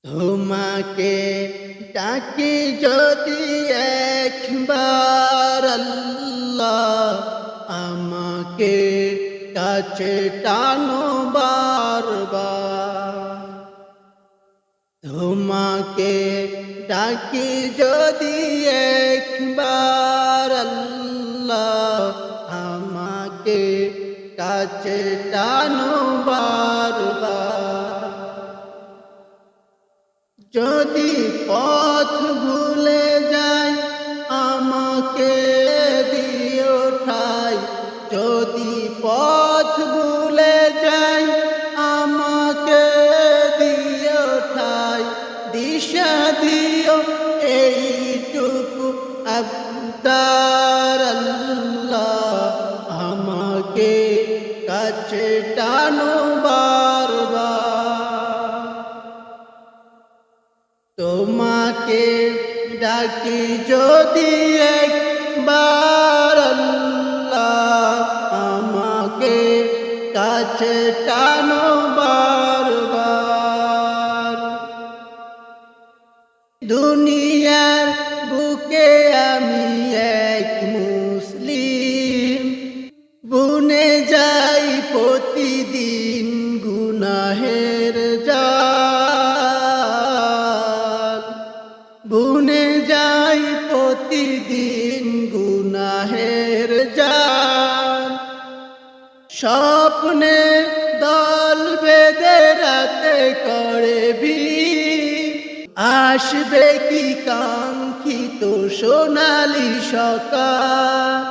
তোমাকে ডাকি যদি একবার আল্লাহ, আমাকে কাছে টানো বারবার। তোমাকে ডাকি যদি একবার আল্লাহ, আমাকে কাছে টানো বারবার। যদি পথ ভুলে যাই আমাকে দিও ঠাই, যদি পথ ভুলে যাই আমাকে দিও ঠাই, দিশা দিও এইটুকু আবদার আল্লাহ, আমাকে কাছে টানো বারবার। তোমাকে ডাকি যদি একবার আল্লাহ, আমাকে কাছে টানো বারবার। দুনিয়ার বুকে আমি এক মুসলিম, বুনে যাই প্রতিদিন গুনাহের জাল, বুনে যাই প্রতিদিন গুনাহের জাল। স্বপ্নে দল বেঁধে রাতে করে ভিড়, আসবে কি কাঙ্ক্ষিত সোনালি সকাল,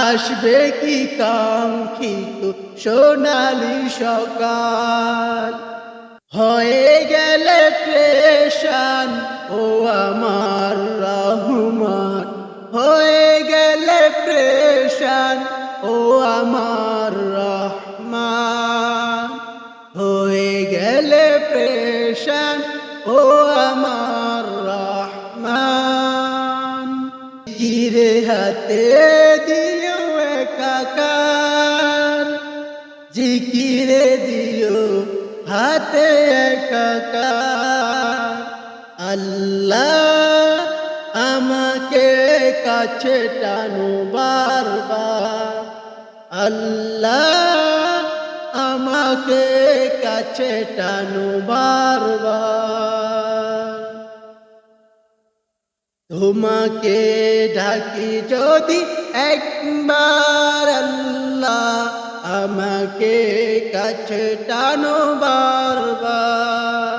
আসবে কি কাঙ্ক্ষিত সোনালি সকাল। হয়ে গেলে পেরেশান ও আমার রহমান, হয়ে গেলে পেরেশান ও আমার রহমান, হয়ে গেলে পেরেশান ও আমার রহমান। জিকিরে হাতে দিও একাকার, জিকিরে দিও হাতে একাকার। আল্লাহ আমাকে কাছে টানো বারবার, আল্লাহ আমাকে কাছে টানো বারবার। তোমাকে ডাকি যদি একবার আল্লাহ, আমাকে কাছে টানো বারবার।